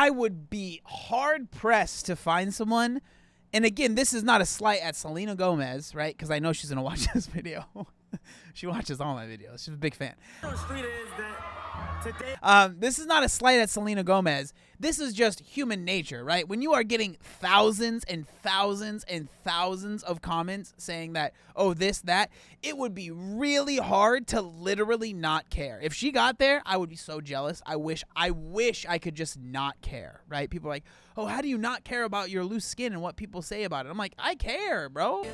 I would be hard-pressed to find someone, and again, this is not a slight at Selena Gomez, right? Because I know she's going to watch this video. She watches all my videos. She's a big fan. This is not a slight at Selena Gomez. This is just human nature, right? When you are getting thousands and thousands and thousands of comments saying that, oh, this, that, it would be really hard to literally not care. If she got there, I would be so jealous. I wish I could just not care, right? People are like, oh, how do you not care about your loose skin and what people say about it? I'm like, I care, bro.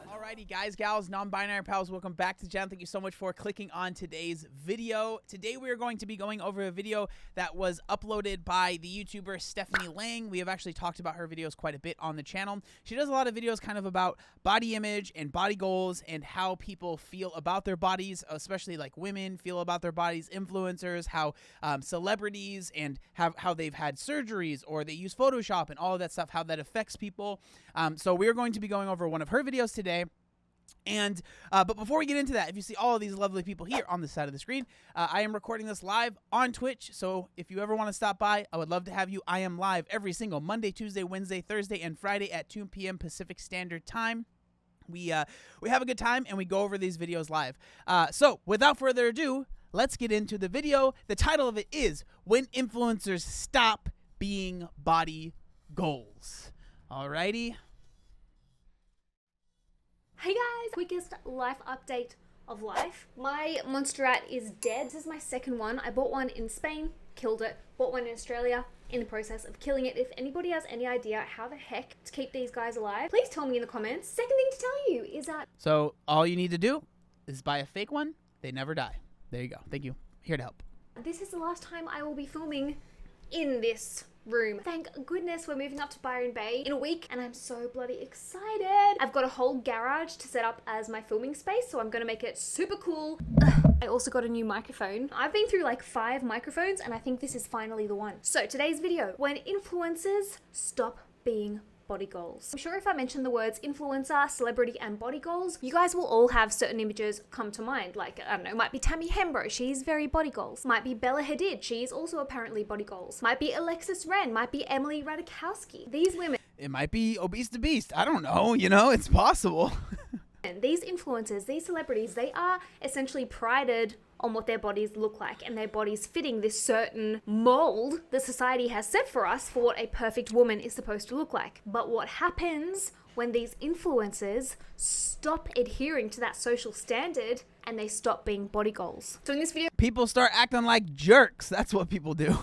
Alrighty, guys, gals, non-binary pals, welcome back to the channel. Thank you so much for clicking on today's video. Today we are going to be going over a video that was uploaded by the YouTuber Stephanie Lange. We have actually talked about her videos quite a bit on the channel. She does a lot of videos kind of about body image and body goals and how people feel about their bodies, especially like women feel about their bodies, influencers, how celebrities and how they've had surgeries or they use Photoshop and all of that stuff, how that affects people. So we're going to be going over one of her videos today. And but before we get into that, if you see all of these lovely people here on the side of the screen, I am recording this live on Twitch. So if you ever want to stop by, I would love to have you. I am live every single Monday, Tuesday, Wednesday, Thursday, and Friday at 2 p.m. Pacific Standard Time. We have a good time and we go over these videos live. So without further ado, let's get into the video. The title of it is When Influencers Stop Being Body Goals. Alrighty. Hey guys, quickest life update of life. My monster rat is dead. This is my second one. I bought one in Spain, killed it. Bought one in Australia, in the process of killing it. If anybody has any idea how the heck to keep these guys alive, please tell me in the comments. Second thing to tell you is that... So all you need to do is buy a fake one. They never die. There you go. Thank you. Here to help. This is the last time I will be filming in this room. Thank goodness we're moving up to Byron Bay in a week and I'm so bloody excited. I've got a whole garage to set up as my filming space, so I'm gonna make it super cool. I also got a new microphone. I've been through like 5 microphones and I think this is finally the one. So today's video, when influencers stop being body goals. I'm sure if I mention the words influencer, celebrity, and body goals, you guys will all have certain images come to mind. Like, I don't know, might be Tammy Hembro, she's very body goals. Might be Bella Hadid, she's also apparently body goals. Might be Alexis Ren, might be Emily Ratajkowski. These women... It might be ObesetoBeast. I don't know, you know, it's possible. And these influencers, these celebrities, they are essentially prided on what their bodies look like and their bodies fitting this certain mold the society has set for us for what a perfect woman is supposed to look like. But what happens when these influencers stop adhering to that social standard and they stop being body goals? So in this video, people start acting like jerks. That's what people do.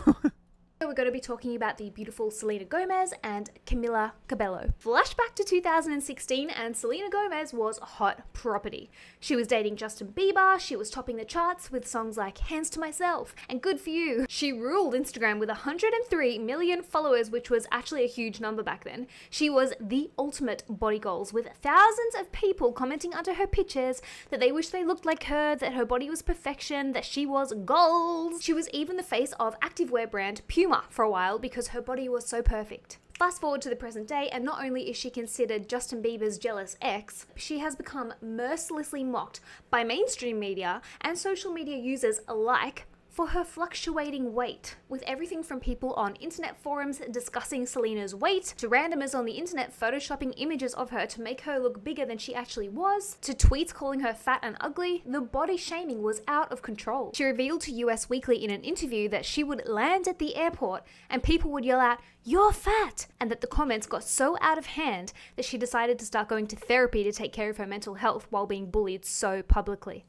we're going to be talking about the beautiful Selena Gomez and Camila Cabello. Flashback to 2016 and Selena Gomez was hot property. She was dating Justin Bieber, she was topping the charts with songs like Hands to Myself and Good For You. She ruled Instagram with 103 million followers, which was actually a huge number back then. She was the ultimate body goals, with thousands of people commenting under her pictures that they wish they looked like her, that her body was perfection, that she was goals. She was even the face of activewear brand Puma for a while because her body was so perfect. Fast forward to the present day, and not only is she considered Justin Bieber's jealous ex, she has become mercilessly mocked by mainstream media and social media users alike for her fluctuating weight, with everything from people on internet forums discussing Selena's weight, to randomers on the internet photoshopping images of her to make her look bigger than she actually was, to tweets calling her fat and ugly. The body shaming was out of control. She revealed to US Weekly in an interview that she would land at the airport and people would yell out, "You're fat!" and that the comments got so out of hand that she decided to start going to therapy to take care of her mental health while being bullied so publicly.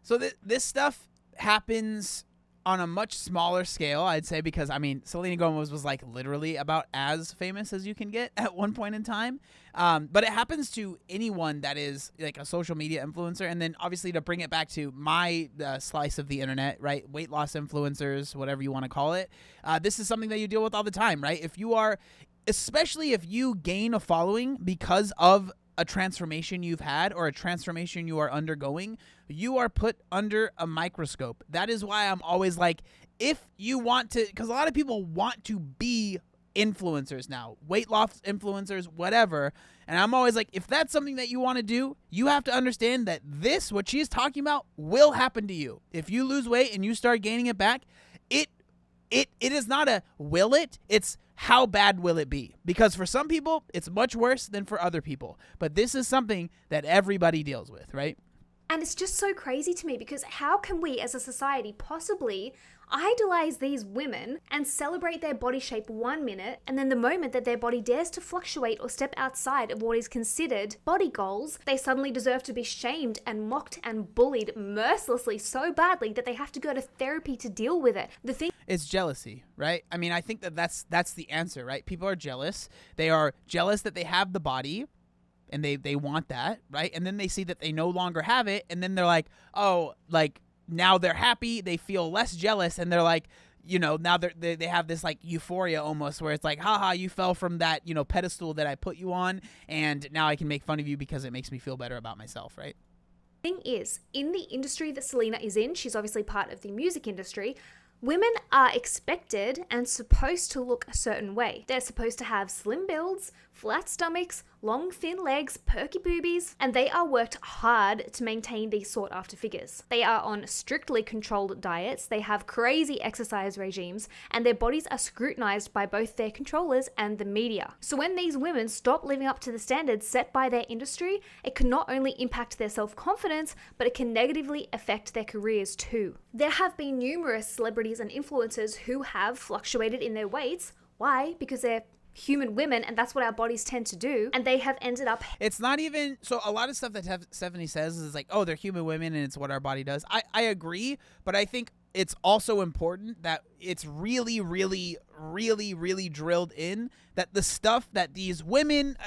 So this stuff happens on a much smaller scale, I'd say, because I mean, Selena Gomez was like literally about as famous as you can get at one point in time. But it happens to anyone that is like a social media influencer. And then obviously to bring it back to my slice of the internet, right? Weight loss influencers, whatever you want to call it. This is something that you deal with all the time, right? If you are, especially if you gain a following because of a transformation you've had or a transformation you are undergoing, you are put under a microscope. That is why I'm always like, if you want to, because a lot of people want to be influencers now, weight loss influencers, whatever. And I'm always like, if that's something that you want to do, you have to understand that this, what she's talking about, will happen to you. If you lose weight and you start gaining it back, it is not a will it, it's how bad will it be? Because for some people, it's much worse than for other people. But this is something that everybody deals with, right? And it's just so crazy to me because how can we as a society possibly idolize these women and celebrate their body shape 1 minute, and then the moment that their body dares to fluctuate or step outside of what is considered body goals, they suddenly deserve to be shamed and mocked and bullied mercilessly so badly that they have to go to therapy to deal with it. The thing It's jealousy, right? I mean, I think that's the answer, right? People are jealous. They are jealous that they have the body, and they want that, right? And then they see that they no longer have it, and then they're like, oh, like, now they're happy, they feel less jealous, and they're like, you know, now they have this like euphoria almost where it's like, haha, you fell from that, you know, pedestal that I put you on, and now I can make fun of you because it makes me feel better about myself, right? Thing is, in the industry that Selena is in, she's obviously part of the music industry, women are expected and supposed to look a certain way. They're supposed to have slim builds, flat stomachs, long thin legs, perky boobies, and they are worked hard to maintain these sought after figures. They are on strictly controlled diets, they have crazy exercise regimes, and their bodies are scrutinized by both their controllers and the media. So when these women stop living up to the standards set by their industry, it can not only impact their self-confidence, but it can negatively affect their careers too. There have been numerous celebrities and influencers who have fluctuated in their weights. Why? Because they're human women, and that's what our bodies tend to do, and they have ended up... It's not even... So a lot of stuff that Stephanie says is like, oh, they're human women and it's what our body does. I agree, but I think it's also important that it's really, really, really, really drilled in that the stuff that these women...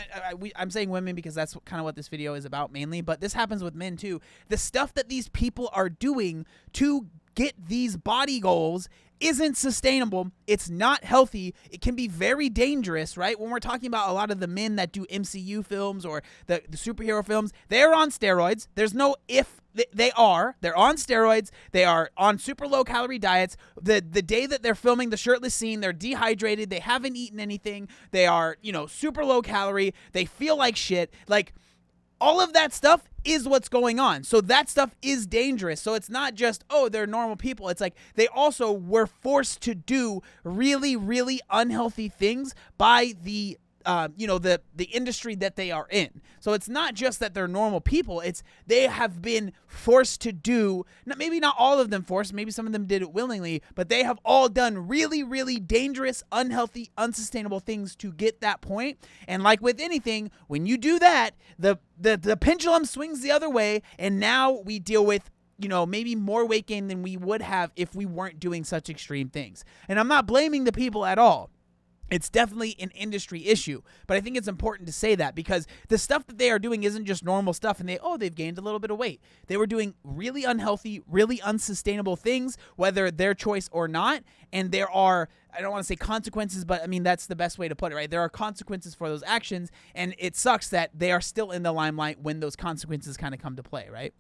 I'm saying women because that's kind of what this video is about mainly, but this happens with men too. The stuff that these people are doing to get these body goals isn't sustainable. It's not healthy. It can be very dangerous, right? When we're talking about a lot of the men that do MCU films or the superhero films, they're on steroids. There's no if. They're on steroids. They are on super low calorie diets. The day that they're filming the shirtless scene, they're dehydrated. They haven't eaten anything. They are, you know, super low calorie. They feel like shit. Like, all of that stuff is what's going on. So that stuff is dangerous. So it's not just, oh, they're normal people. It's like they also were forced to do really, really unhealthy things by the the industry that they are in. So it's not just that they're normal people. It's they have been forced to do, maybe not all of them forced, maybe some of them did it willingly, but they have all done really, really dangerous, unhealthy, unsustainable things to get that point. And like with anything, when you do that, the pendulum swings the other way, and now we deal with, you know, maybe more weight gain than we would have if we weren't doing such extreme things. And I'm not blaming the people at all. It's definitely an industry issue, but I think it's important to say that because the stuff that they are doing isn't just normal stuff and they've gained a little bit of weight. They were doing really unhealthy, really unsustainable things, whether their choice or not, and there are, I don't want to say consequences, but I mean, that's the best way to put it, right? There are consequences for those actions, and it sucks that they are still in the limelight when those consequences kind of come to play, right?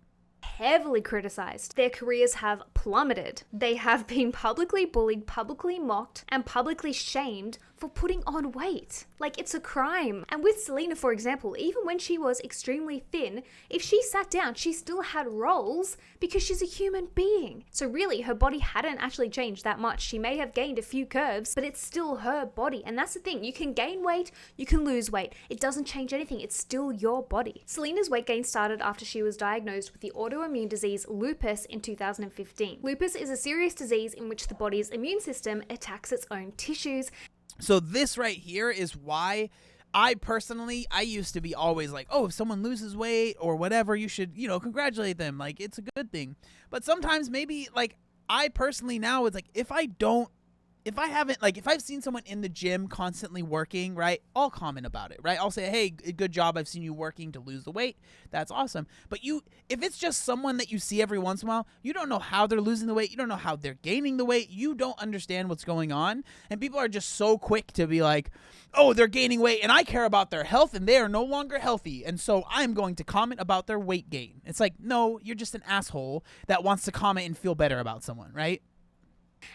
Heavily criticized. Their careers have plummeted. They have been publicly bullied, publicly mocked, and publicly shamed for putting on weight. Like, it's a crime. And with Selena, for example, even when she was extremely thin, if she sat down, she still had rolls because she's a human being. So really, her body hadn't actually changed that much. She may have gained a few curves, but it's still her body. And that's the thing. You can gain weight, you can lose weight. It doesn't change anything. It's still your body. Selena's weight gain started after she was diagnosed with the autoimmune disease lupus in 2015. Lupus is a serious disease in which the body's immune system attacks its own tissues. So this right here is why I used to be always like, oh, if someone loses weight or whatever, you should, congratulate them. Like, it's a good thing. But sometimes maybe, like, I personally now, it's like, if I've seen someone in the gym constantly working, right, I'll comment about it, right? I'll say, hey, good job. I've seen you working to lose the weight. That's awesome. But if it's just someone that you see every once in a while, you don't know how they're losing the weight. You don't know how they're gaining the weight. You don't understand what's going on. And people are just so quick to be like, oh, they're gaining weight and I care about their health and they are no longer healthy. And so I'm going to comment about their weight gain. It's like, no, you're just an asshole that wants to comment and feel better about someone, right?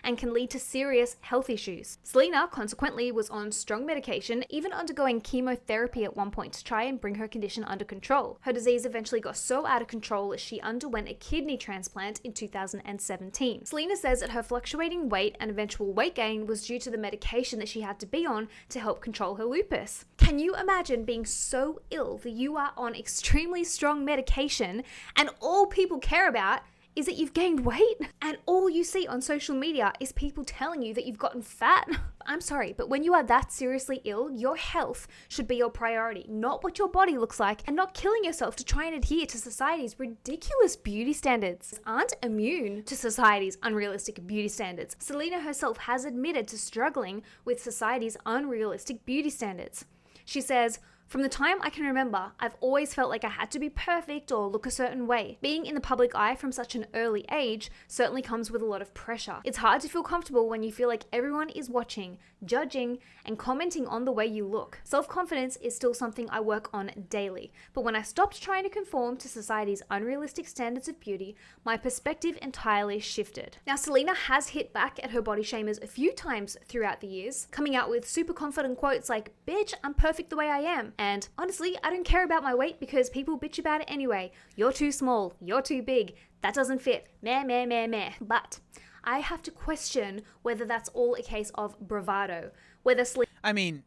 and can lead to serious health issues. Selena, consequently, was on strong medication, even undergoing chemotherapy at one point to try and bring her condition under control. Her disease eventually got so out of control that she underwent a kidney transplant in 2017. Selena says that her fluctuating weight and eventual weight gain was due to the medication that she had to be on to help control her lupus. Can you imagine being so ill that you are on extremely strong medication and all people care about is that you've gained weight? And all you see on social media is people telling you that you've gotten fat. I'm sorry, but when you are that seriously ill, your health should be your priority, not what your body looks like, and not killing yourself to try and adhere to society's ridiculous beauty standards. Aren't immune to society's unrealistic beauty standards. Selena herself has admitted to struggling with society's unrealistic beauty standards. She says, "From the time I can remember, I've always felt like I had to be perfect or look a certain way. Being in the public eye from such an early age certainly comes with a lot of pressure. It's hard to feel comfortable when you feel like everyone is watching, judging, and commenting on the way you look. Self-confidence is still something I work on daily. But when I stopped trying to conform to society's unrealistic standards of beauty, my perspective entirely shifted." Now, Selena has hit back at her body shamers a few times throughout the years, coming out with super confident quotes like, "Bitch, I'm perfect the way I am." And honestly, I don't care about my weight because people bitch about it anyway. You're too small. You're too big. That doesn't fit. Meh, meh, meh, meh. But I have to question whether that's all a case of bravado. Whether I mean,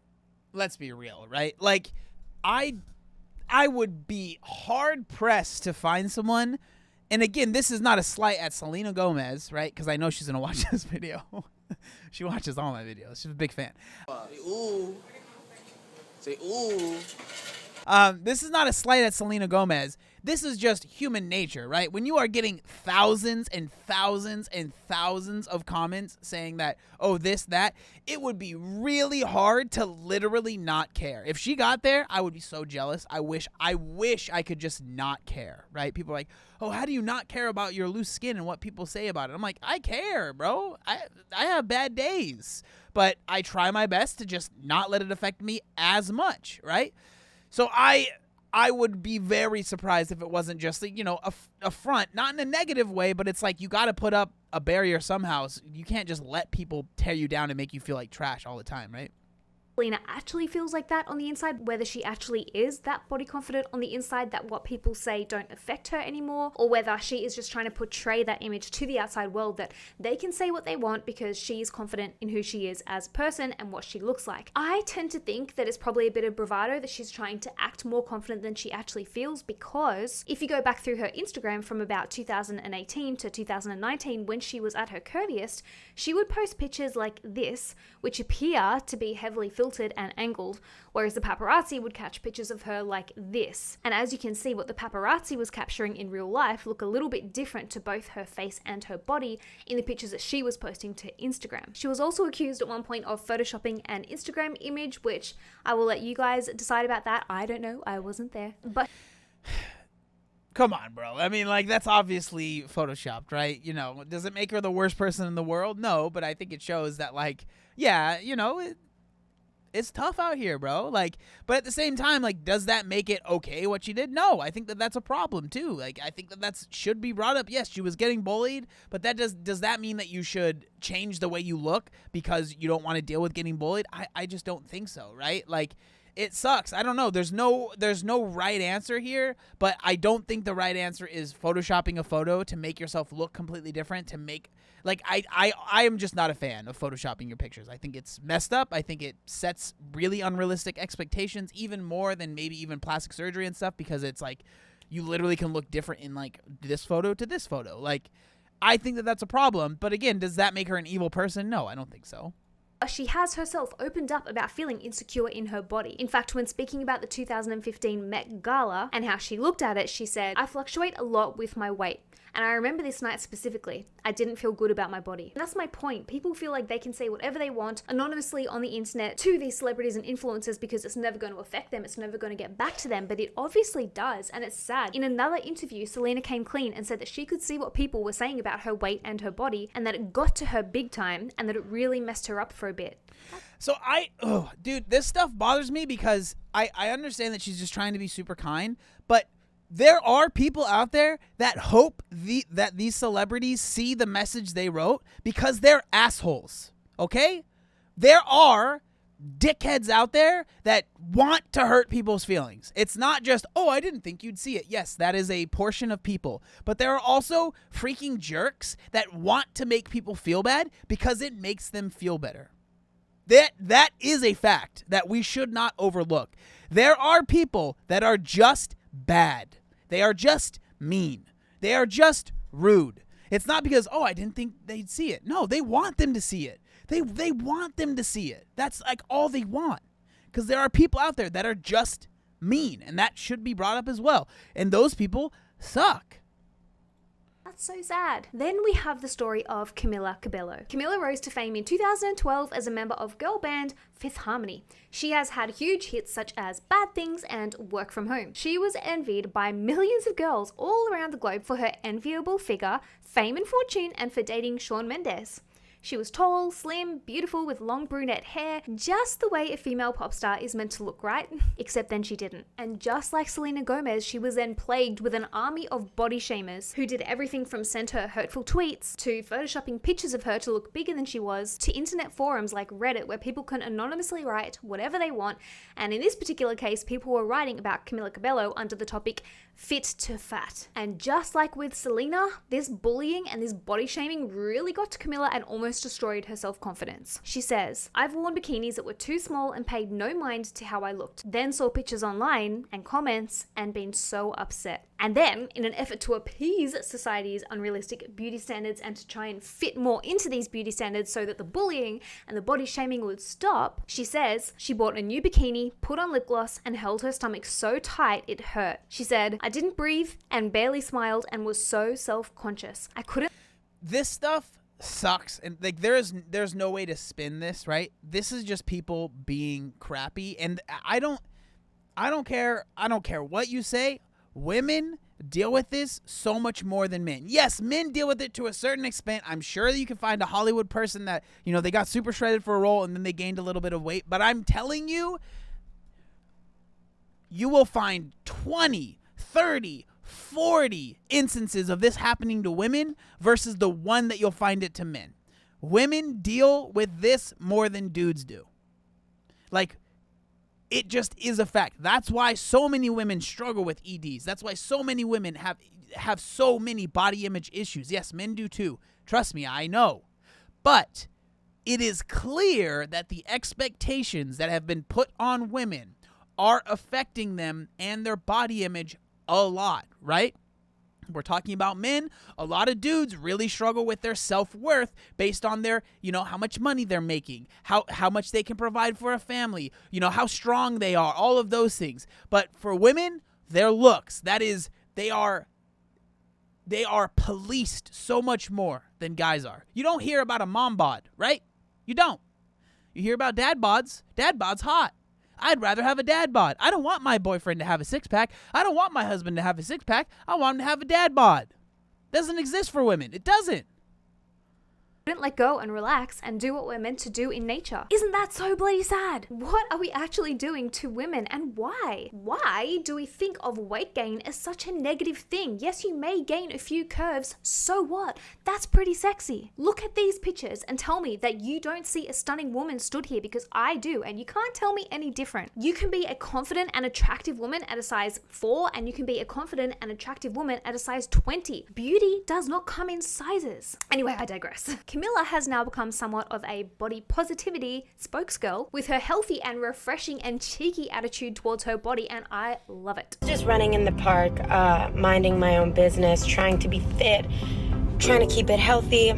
let's be real, right? Like, I would be hard pressed to find someone. And again, this is not a slight at Selena Gomez, right? Because I know she's gonna watch this video. She watches all my videos. She's a big fan. Ooh. Say ooh. This is not a slight at Selena Gomez. This is just human nature, right? When you are getting thousands and thousands and thousands of comments saying that, oh, this, that, it would be really hard to literally not care. If she got there, I would be so jealous. I wish I could just not care, right? People are like, oh, how do you not care about your loose skin and what people say about it? I'm like, I care, bro. I have bad days, but I try my best to just not let it affect me as much, right? So I would be very surprised if it wasn't just, like, you know, a front, not in a negative way, but it's like you got to put up a barrier somehow. So you can't just let people tear you down and make you feel like trash all the time, right? Selena actually feels like that on the inside, whether she actually is that body confident on the inside that what people say don't affect her anymore, or whether she is just trying to portray that image to the outside world that they can say what they want because she is confident in who she is as a person and what she looks like. I tend to think that it's probably a bit of bravado, that she's trying to act more confident than she actually feels, because if you go back through her Instagram from about 2018 to 2019 when she was at her curviest, she would post pictures like this, which appear to be heavily filtered and angled, whereas the paparazzi would catch pictures of her like this. And as you can see, what the paparazzi was capturing in real life look a little bit different to both her face and her body in the pictures that she was posting to Instagram. She was also accused at one point of photoshopping an Instagram image, which I will let you guys decide about that. I don't know, I wasn't there. But come on, bro. I mean, like, that's obviously photoshopped, right? You know, does it make her the worst person in the world? No, but I think it shows that, like, yeah, you know, it's tough out here, bro. Like, but at the same time, like, does that make it okay what she did? No, I think that that's a problem too. Like, I think that that's should be brought up. Yes, she was getting bullied, but that does that mean that you should change the way you look because you don't want to deal with getting bullied? I just don't think so, right? Like, it sucks. I don't know. There's no right answer here, but I don't think the right answer is photoshopping a photo to make yourself look completely different, to make, like, I am just not a fan of photoshopping your pictures. I think it's messed up. I think it sets really unrealistic expectations, even more than maybe even plastic surgery and stuff, because it's like you literally can look different in, like, this photo to this photo. Like, I think that that's a problem. But again, does that make her an evil person? No, I don't think so. She has herself opened up about feeling insecure in her body. In fact, when speaking about the 2015 Met Gala and how she looked at it, she said, "I fluctuate a lot with my weight. And I remember this night specifically, I didn't feel good about my body." And that's my point. People feel like they can say whatever they want anonymously on the internet to these celebrities and influencers because it's never going to affect them. It's never going to get back to them, but it obviously does. And it's sad. In another interview, Selena came clean and said that she could see what people were saying about her weight and her body, and that it got to her big time, and that it really messed her up for a bit. So dude, this stuff bothers me because I understand that she's just trying to be super kind, but there are people out there that hope that these celebrities see the message they wrote because they're assholes, okay? There are dickheads out there that want to hurt people's feelings. It's not just, oh, I didn't think you'd see it. Yes, that is a portion of people. But there are also freaking jerks that want to make people feel bad because it makes them feel better. That is a fact that we should not overlook. There are people that are just bad. They are just mean. They are just rude. It's not because, oh, I didn't think they'd see it. No, they want them to see it. They want them to see it. That's like all they want. Because there are people out there that are just mean, and that should be brought up as well. And those people suck. That's so sad. Then we have the story of Camila Cabello. Camila rose to fame in 2012 as a member of girl band Fifth Harmony. She has had huge hits such as Bad Things and Work From Home. She was envied by millions of girls all around the globe for her enviable figure, fame and fortune, and for dating Shawn Mendes. She was tall, slim, beautiful with long brunette hair, just the way a female pop star is meant to look, right? Except then she didn't. And just like Selena Gomez, she was then plagued with an army of body shamers who did everything from send her hurtful tweets to photoshopping pictures of her to look bigger than she was, to internet forums like Reddit where people can anonymously write whatever they want. And in this particular case, people were writing about Camila Cabello under the topic fit to fat. And just like with Selena, this bullying and this body shaming really got to Camila and almost destroyed her self-confidence. She says, "I've worn bikinis that were too small and paid no mind to how I looked. Then saw pictures online and comments and been so upset. And then, in an effort to appease society's unrealistic beauty standards and to try and fit more into these beauty standards so that the bullying and the body shaming would stop," she says she bought a new bikini, put on lip gloss, and held her stomach so tight it hurt. She said, "I didn't breathe and barely smiled and was so self-conscious. I couldn't." This stuff sucks, and like there's no way to spin this, right? This is just people being crappy, and I don't care what you say. Women deal with this so much more than men. Yes, men deal with it to a certain extent. I'm sure that you can find a Hollywood person that, you know, they got super shredded for a role and then they gained a little bit of weight, but I'm telling you, you will find 20, 30, 40 instances of this happening to women versus the one that you'll find it to men. Women deal with this more than dudes do. Like, it just is a fact. That's why so many women struggle with EDs. That's why so many women have so many body image issues. Yes, men do too. Trust me, I know. But it is clear that the expectations that have been put on women are affecting them and their body image a lot, right? We're talking about men. A lot of dudes really struggle with their self-worth based on their, you know, how much money they're making, how much they can provide for a family, you know, how strong they are, all of those things. But for women, their looks, that is, they are policed so much more than guys are. You don't hear about a mom bod, right? You don't. You hear about dad bods. Dad bod's hot. I'd rather have a dad bod. I don't want my boyfriend to have a six-pack. I don't want my husband to have a six-pack. I want him to have a dad bod. Doesn't exist for women. It doesn't. Let go and relax and do what we're meant to do in nature. Isn't that so bloody sad? What are we actually doing to women, and why? Why do we think of weight gain as such a negative thing? Yes, you may gain a few curves, so what? That's pretty sexy. Look at these pictures and tell me that you don't see a stunning woman stood here, because I do, and you can't tell me any different. You can be a confident and attractive woman at a size 4, and you can be a confident and attractive woman at a size 20. Beauty does not come in sizes. Anyway, I digress. Camila has now become somewhat of a body positivity spokesgirl with her healthy and refreshing and cheeky attitude towards her body, and I love it. Just running in the park, minding my own business, trying to be fit, trying to keep it healthy,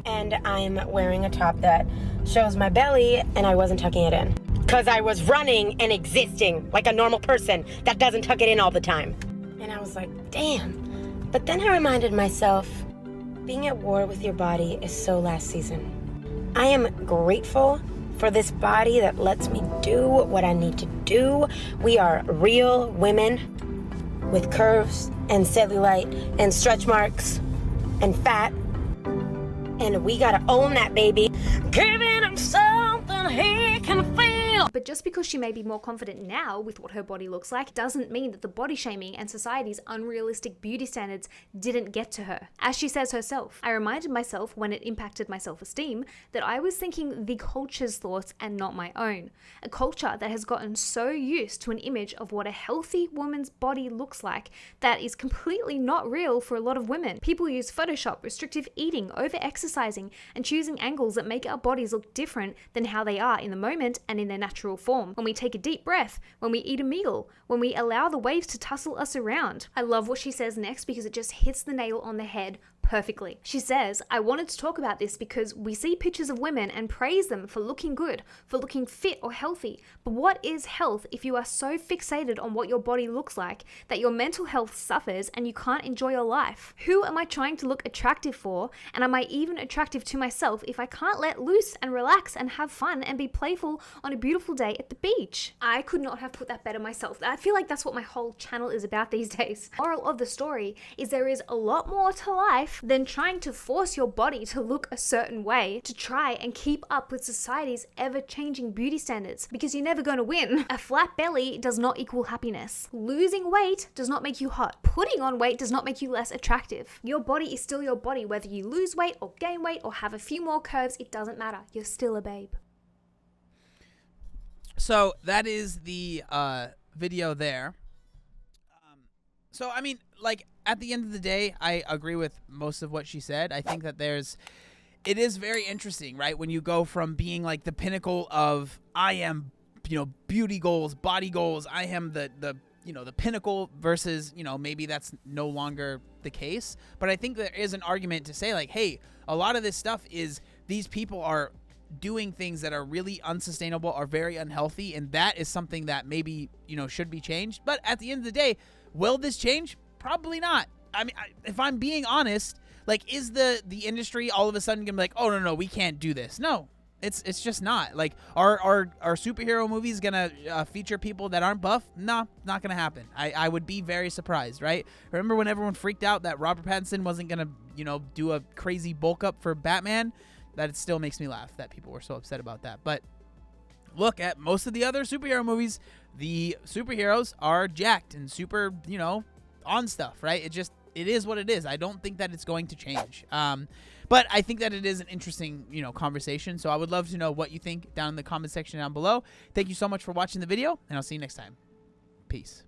and I'm wearing a top that shows my belly, and I wasn't tucking it in. Because I was running and existing like a normal person that doesn't tuck it in all the time. And I was like, damn. But then I reminded myself, being at war with your body is so last season. I am grateful for this body that lets me do what I need to do. We are real women with curves and cellulite and stretch marks and fat. And we gotta own that, baby. Giving them something all he can feel. But just because she may be more confident now with what her body looks like doesn't mean that the body shaming and society's unrealistic beauty standards didn't get to her. As she says herself, I reminded myself when it impacted my self-esteem that I was thinking the culture's thoughts and not my own. A culture that has gotten so used to an image of what a healthy woman's body looks like that is completely not real for a lot of women. People use Photoshop, restrictive eating, over-exercising, and choosing angles that make our bodies look different than how they are in the moment and in their natural form. When we take a deep breath, when we eat a meal, when we allow the waves to tussle us around. I love what she says next because it just hits the nail on the head perfectly. She says, I wanted to talk about this because we see pictures of women and praise them for looking good, for looking fit or healthy. But what is health if you are so fixated on what your body looks like that your mental health suffers and you can't enjoy your life? Who am I trying to look attractive for? And am I even attractive to myself if I can't let loose and relax and have fun and be playful on a beautiful day at the beach? I could not have put that better myself. I feel like that's what my whole channel is about these days. Moral of the story is there is a lot more to life than trying to force your body to look a certain way to try and keep up with society's ever-changing beauty standards, because you're never going to win. A flat belly does not equal happiness. Losing weight does not make you hot. Putting on weight does not make you less attractive. Your body is still your body, whether you lose weight or gain weight or have a few more curves, it doesn't matter. You're still a babe. So that is the video there. So, I mean, like, at the end of the day, I agree with most of what she said. I think that it is very interesting, right? When you go from being like the pinnacle of, I am, beauty goals, body goals, I am the pinnacle versus, maybe that's no longer the case. But I think there is an argument to say like, hey, a lot of this stuff is these people are doing things that are really unsustainable, are very unhealthy. And that is something that maybe, should be changed. But at the end of the day, will this change? Probably not. I mean, if I'm being honest, like, is the industry all of a sudden gonna be like, oh no, we can't do this? No, it's just not. Like, are superhero movies gonna feature people that aren't buff? No, not gonna happen. I would be very surprised, right? Remember when everyone freaked out that Robert Pattinson wasn't gonna, do a crazy bulk up for Batman? That it still makes me laugh that people were so upset about that. But look at most of the other superhero movies, the superheroes are jacked and super, on stuff, right? It is what it is. I don't think that it's going to change. But I think that it is an interesting, conversation. So I would love to know what you think down in the comment section down below. Thank you so much for watching the video, and I'll see you next time. Peace.